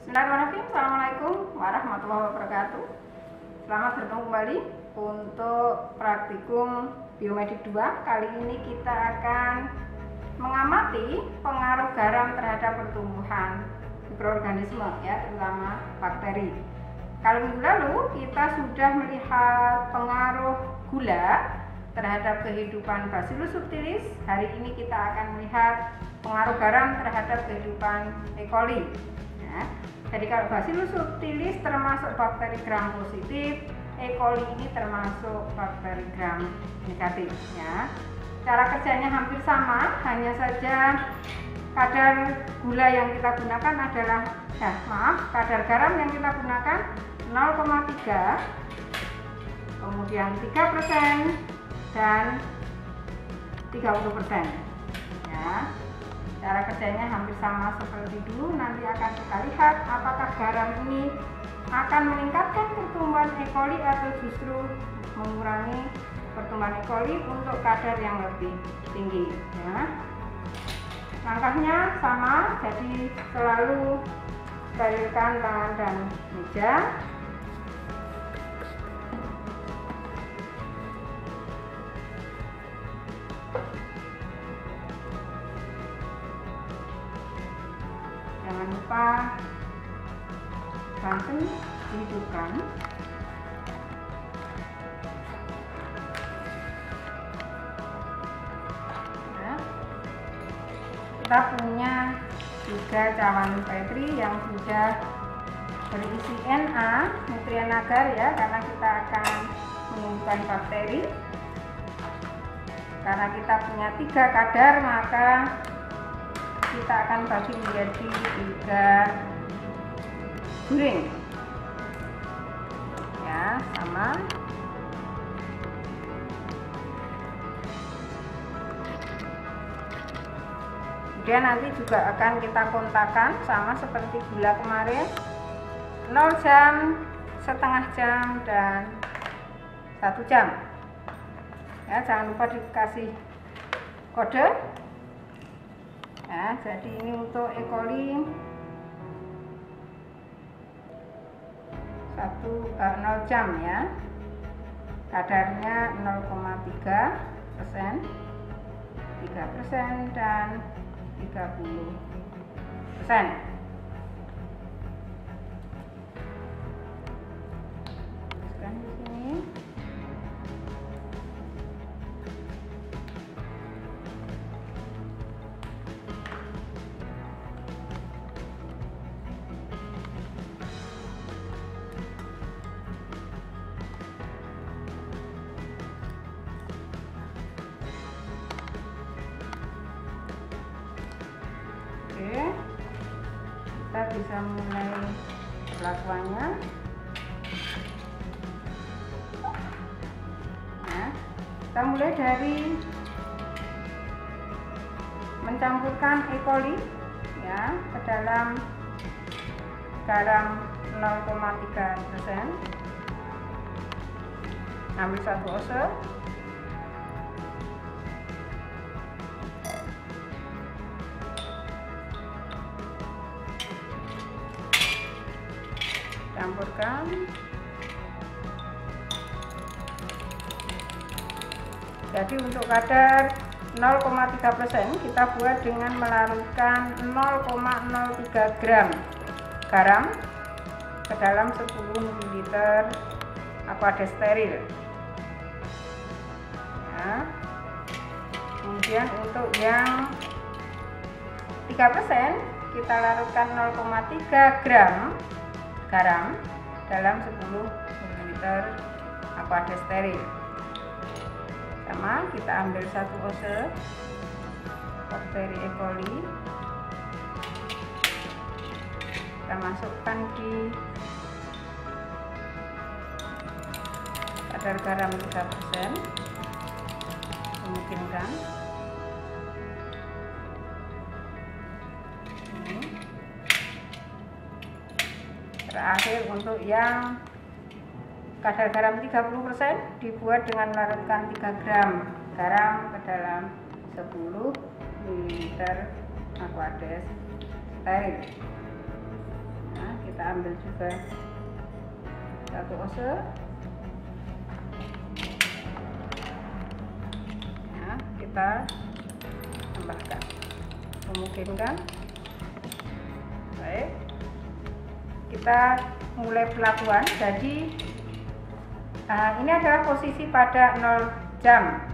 Bismillahirrahmanirrahim. Assalamualaikum warahmatullahi wabarakatuh. Selamat bertemu kembali untuk praktikum biomedik 2. Kali ini kita akan mengamati pengaruh garam terhadap pertumbuhan mikroorganisme, ya, terutama bakteri. Kalau minggu lalu kita sudah melihat pengaruh gula terhadap kehidupan Bacillus subtilis, hari ini kita akan melihat pengaruh garam terhadap kehidupan E. coli. Ya. Jadi kalau Bacillus subtilis termasuk bakteri gram positif, E. coli ini termasuk bakteri gram negatif. Ya. Cara kerjanya hampir sama, hanya saja kadar gula yang kita gunakan adalah, kadar garam yang kita gunakan 0,3, kemudian 3% dan 30%. Ya. Cara kerjanya hampir sama seperti dulu. Nanti akan kita lihat apakah garam ini akan meningkatkan pertumbuhan E. coli atau justru mengurangi pertumbuhan E. coli untuk kadar yang lebih tinggi. Ya. Langkahnya sama, jadi selalu sterilkan tangan dan meja. Jangan lupa santan dihidupkan. Ya. Kita punya 3 cawan Petri yang sudah berisi Na, nutrien agar, ya, karena kita akan menumbuhkan bakteri. Karena kita punya 3 kadar, maka kita akan bagi menjadi 3 guring, ya, sama. Kemudian nanti juga akan kita kontakkan sama seperti gula kemarin, 0 jam, setengah jam, dan 1 jam. Ya, jangan lupa dikasih kode. Ya, jadi ini untuk E. coli 0 jam, ya, kadarnya 0,3%, 3% dan 30%. Teruskan di sini. Oke, kita bisa mulai pelakuannya. Nah, kita mulai dari mencampurkan E. coli, ya, ke dalam garam 0,3%. Ambil 1 ounce. Campurkan. Jadi untuk kadar 0,3% kita buat dengan melarutkan 0,03 gram garam ke dalam 10 ml aqua steril. Ya. Kemudian untuk yang 3% kita larutkan 0,3 gram garam dalam 10 ml aqua steril. Sama, kita ambil 1 ounce bakteri E. coli, kita masukkan di kadar garam 3%, memungkinkan. Terakhir untuk yang kadar garam 30% dibuat dengan melarutkan 3 gram garam ke dalam 10 ml aqua steril. Nah, kita ambil juga 1 ose. Ya, kita tambahkan, memungkinkan. Baik, kita mulai pelabuhan. Jadi ini adalah posisi pada 0 jam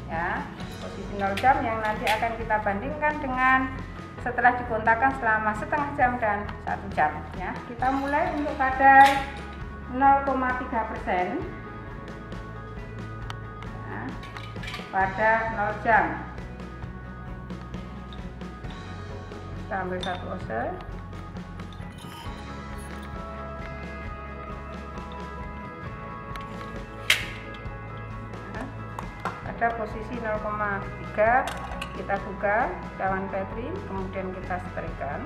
ya, posisi 0 jam yang nanti akan kita bandingkan dengan setelah dikontakkan selama setengah jam dan 1 jam ya. Kita mulai untuk kadar 0,3% ya, pada 0 jam. Kita ambil 1 ose. Ada posisi 0,3, kita buka cawan Petri, kemudian kita setrika.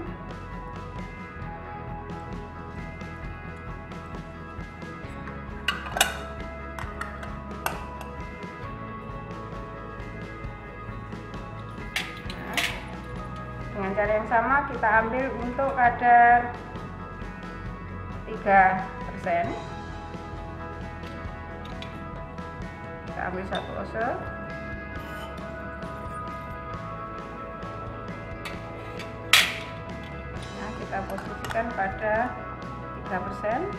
Dengan cara yang sama kita ambil untuk kadar 3%. Kita ambil 1 ose. Nah, kita posisikan pada 3%.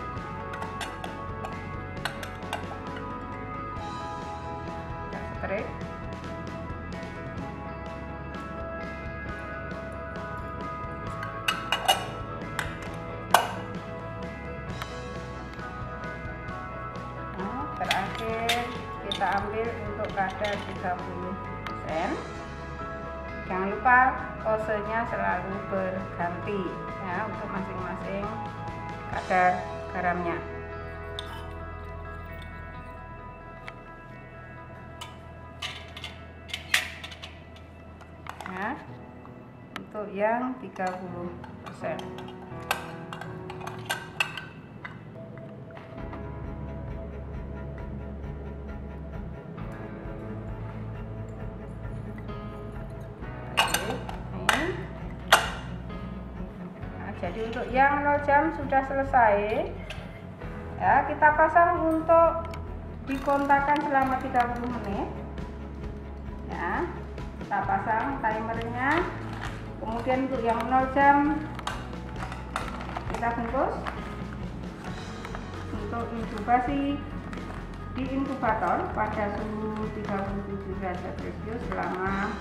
Kita strik. Terakhir kita ambil untuk kadar 30%. Jangan lupa osenya selalu berganti ya untuk masing-masing kadar garamnya. Nah, untuk yang 30%. Jadi untuk yang 0 jam sudah selesai ya, kita pasang untuk dikontakkan selama 30 menit ya. Kita pasang timernya, kemudian untuk yang 0 jam kita bungkus untuk inkubasi di inkubator pada suhu 37 derajat Celcius selama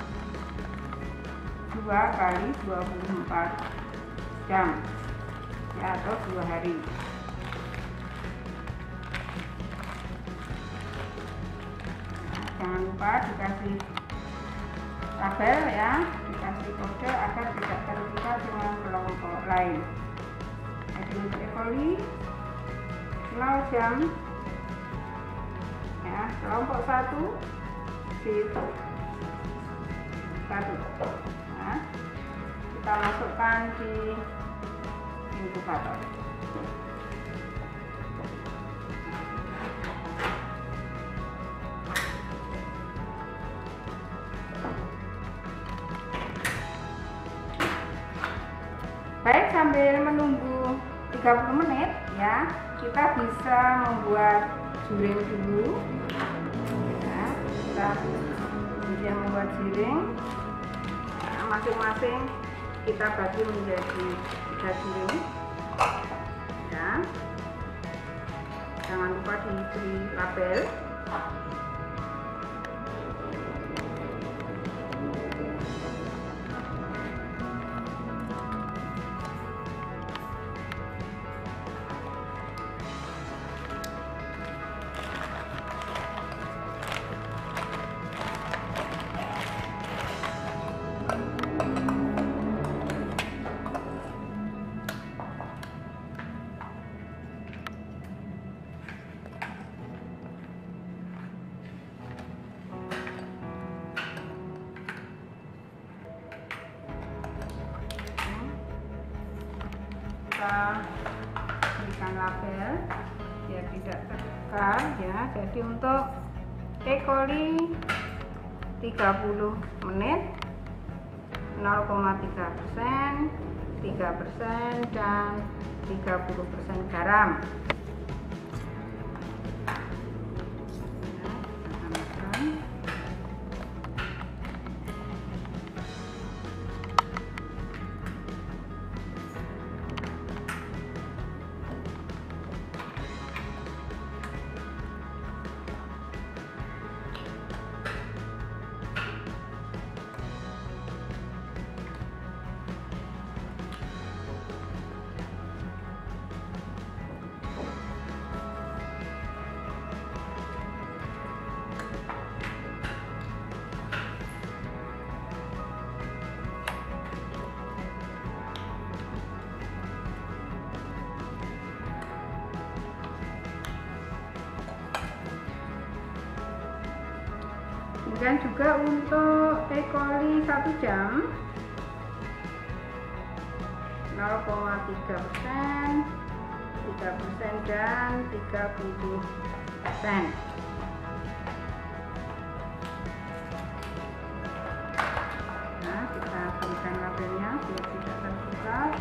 2 kali 24 jam ya, atau 2 hari. Nah, jangan lupa dikasih label ya, dikasih kode agar tidak terpisah dengan kelompok lain. Jadi untuk E. coli 0 jam ya, kelompok 1 shift 1. Nah, kita masukkan di inkubator. Baik, sambil menunggu 30 menit ya, kita bisa membuat juring dulu ya. Kita bisa membuat juring nah, masing-masing kita bagi menjadi 3 juring ya. Jangan lupa diberi label. Kita berikan label biar tidak terbakar ya. Jadi untuk E. coli 30 menit 0,3%, 3% dan 30% garam. Kemudian juga untuk E. coli 1 jam 0,3%, 3% dan 30%. Nah, kita berikan labelnya biar tidak terbuka.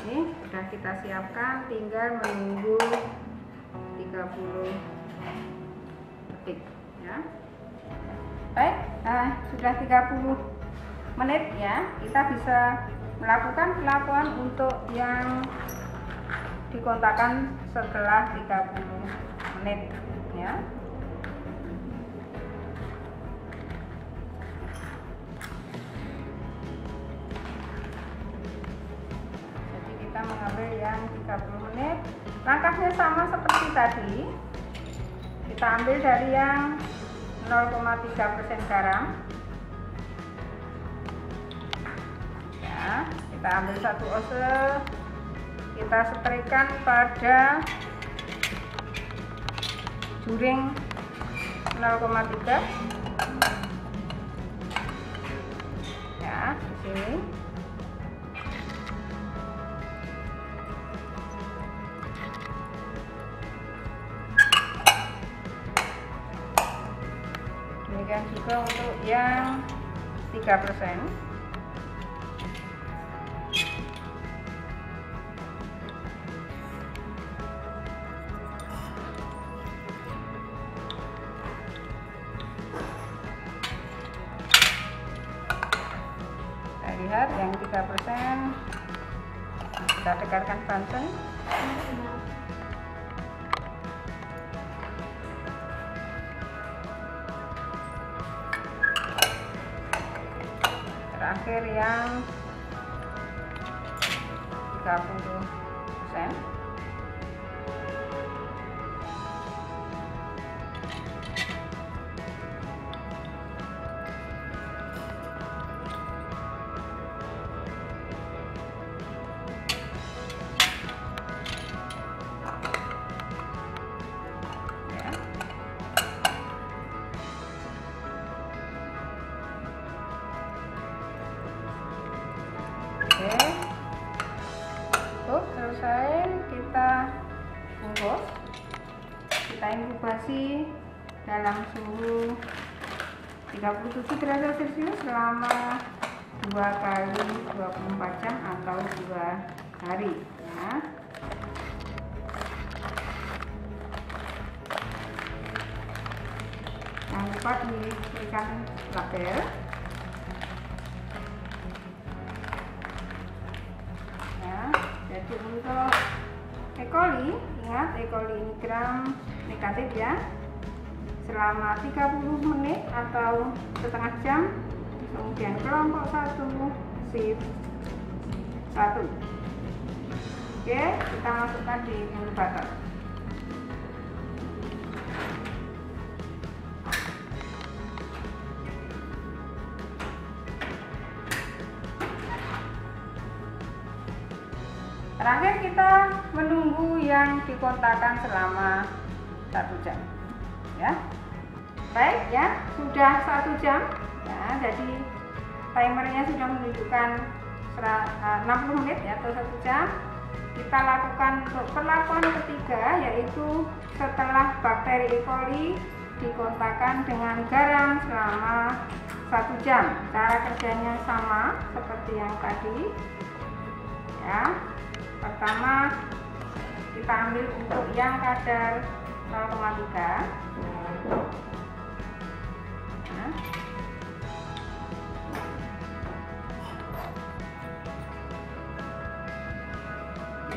Ini sudah kita siapkan, tinggal menunggu 30 detik ya. Baik, sudah 30 menit ya. Kita bisa melakukan pelakuan untuk yang dikontakkan setelah 30 menit ya. Mengambil yang 30 menit. Langkahnya sama seperti tadi. Kita ambil dari yang 0,3% garam ya, kita ambil 1 ounce, kita spraykan pada juring 0,3 ya, di sini. Demikian juga untuk yang 3%. Kita lihat yang 3%, kita dekatkan santan. Terakhir yang 30%. Selesai, kita bungkus, kita inkubasi dalam suhu 37 derajat Celcius selama 2 kali 24 jam atau 2 hari ya. Jangan lupa diberikan label. Jadi untuk E. coli, ingat E. coli ini gram negatif ya, selama 30 menit atau setengah jam. Kemudian kelompok 1 shift 1. Oke, kita masukkan di inkubator. Terakhir kita menunggu yang dikontakkan selama 1 jam ya. Baik ya, sudah 1 jam ya, jadi timernya sudah menunjukkan 60 menit ya, atau 1 jam. Kita lakukan untuk perlakuan ketiga, yaitu setelah bakteri E. coli dikontakkan dengan garam selama 1 jam. Cara kerjanya sama seperti yang tadi ya. Pertama kita ambil untuk yang kadar 0,3. Nah,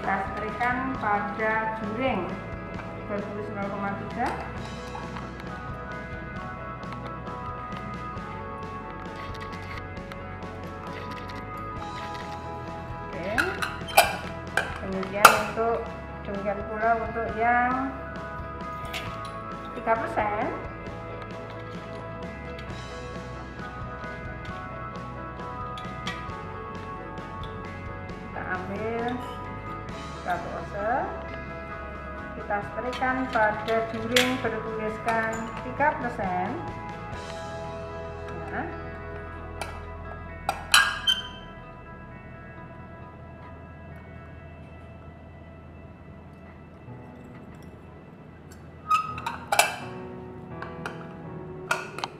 kita setrika pada juring bertulis 0,3. Kemudian demikian pula untuk yang 3%. Kita ambil 1 ounce, kita setrika pada juring bertuliskan 3%. Nah,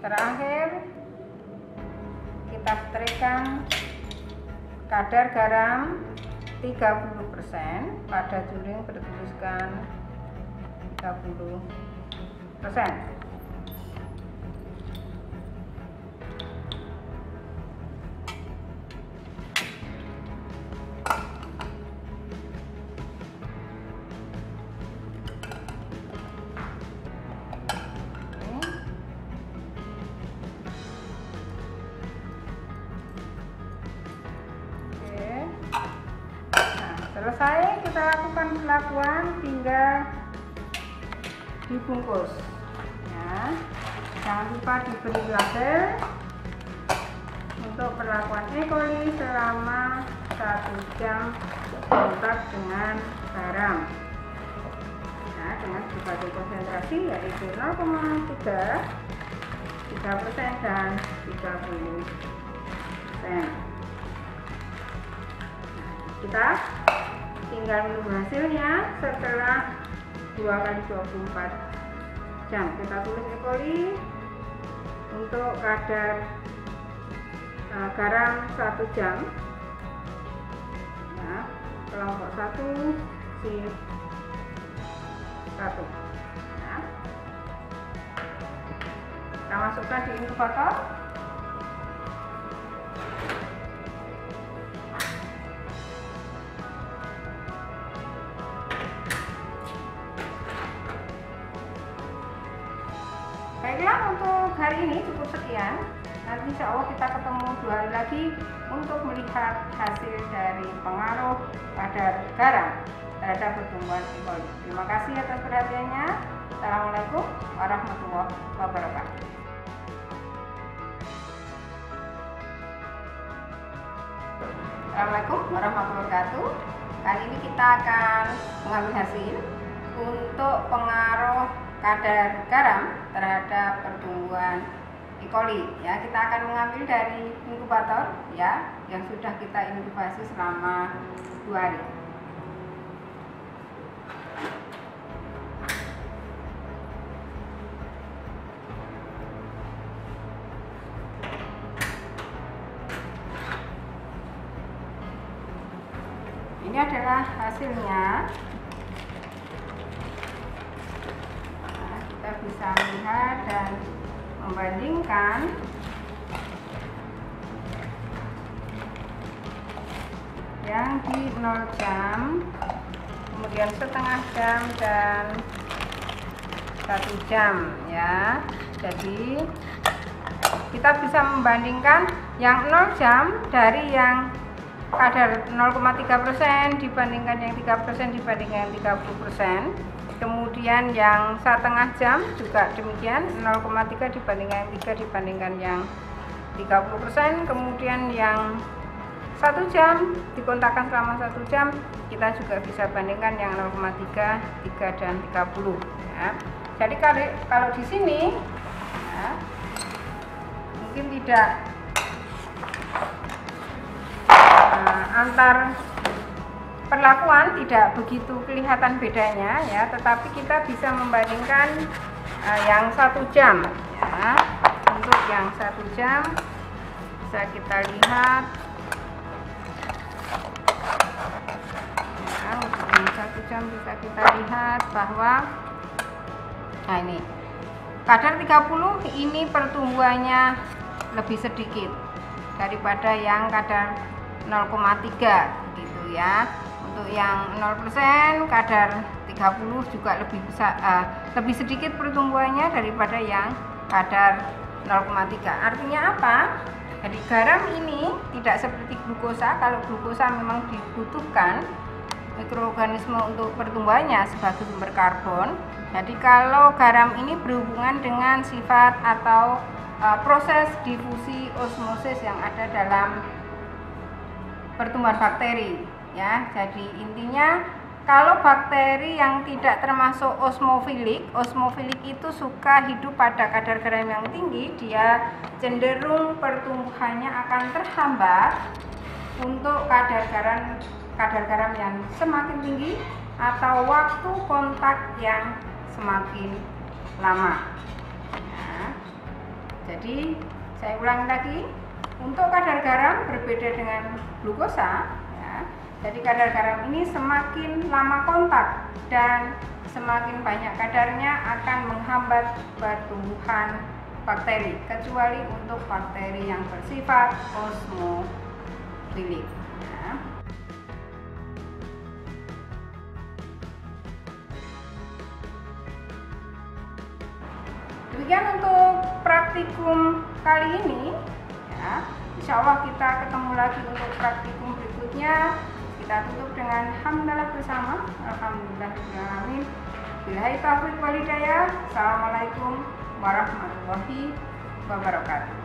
terakhir kita setrika kadar garam 30% pada juring bertuliskan 30%. Selesai kita lakukan pelakuan, tinggal dibungkus ya. Jangan lupa diberi label untuk perlakuan E. coli selama 1 jam kontak dengan garam ya, dengan berbagai konsentrasi yaitu 0,3, 3% dan 30%. Kita tinggal menunggu hasilnya setelah 2x24 jam. Kita tulis E. coli untuk kadar garam 1 jam ya, kelompok 1 shift 1 ya. Kita masukkan di inkubator. Baiklah, untuk hari ini cukup sekian. Nanti insya Allah kita ketemu 2 hari lagi untuk melihat hasil dari pengaruh kadar garam terhadap pertumbuhan E. coli. Terima kasih atas perhatiannya. Assalamualaikum warahmatullahi wabarakatuh. Assalamualaikum warahmatullahi wabarakatuh. Kali ini kita akan mengambil hasil untuk pengaruh kadar garam terhadap pertumbuhan E. coli ya. Kita akan mengambil dari inkubator ya, yang sudah kita inkubasi selama 2 hari. Ini adalah hasilnya. Kita bisa melihat dan membandingkan yang di 0 jam, kemudian setengah jam dan 1 jam ya. Jadi kita bisa membandingkan yang 0 jam dari yang kadar 0,3% dibandingkan yang 3% dibandingkan yang 30%. Kemudian yang setengah jam juga demikian, 0,3 dibandingkan yang 3 dibandingkan yang 30%. Kemudian yang 1 jam dikontakkan selama 1 jam, kita juga bisa bandingkan yang 0,3, 3 dan 30 ya. Jadi kalau di sini ya, mungkin tidak antar perlakuan tidak begitu kelihatan bedanya ya, tetapi kita bisa membandingkan yang 1 jam ya. Untuk yang 1 jam bisa kita lihat ya, untuk yang 1 jam bisa kita lihat bahwa nah ini kadar 30 ini pertumbuhannya lebih sedikit daripada yang kadar 0,3 gitu ya. Untuk yang 0% kadar 30 juga lebih besar, lebih sedikit pertumbuhannya daripada yang kadar 0,3. Artinya apa? Jadi garam ini tidak seperti glukosa. Kalau glukosa memang dibutuhkan mikroorganisme untuk pertumbuhannya sebagai sumber karbon. Jadi kalau garam ini berhubungan dengan sifat atau proses difusi osmosis yang ada dalam pertumbuhan bakteri ya. Jadi intinya kalau bakteri yang tidak termasuk osmofilik itu suka hidup pada kadar garam yang tinggi, dia cenderung pertumbuhannya akan terhambat untuk kadar garam yang semakin tinggi atau waktu kontak yang semakin lama ya. Jadi saya ulangi lagi, untuk kadar garam berbeda dengan glukosa ya. Jadi kadar garam ini semakin lama kontak dan semakin banyak kadarnya akan menghambat pertumbuhan bakteri, kecuali untuk bakteri yang bersifat osmofilik ya. Demikian untuk praktikum kali ini ya. Insya Allah kita ketemu lagi untuk praktikum berikutnya. Kita tutup dengan hamdalah bersama. Alhamdulillahirrahmanirrahim. Billahi taufiq wal hidayah. Assalamualaikum warahmatullahi wabarakatuh.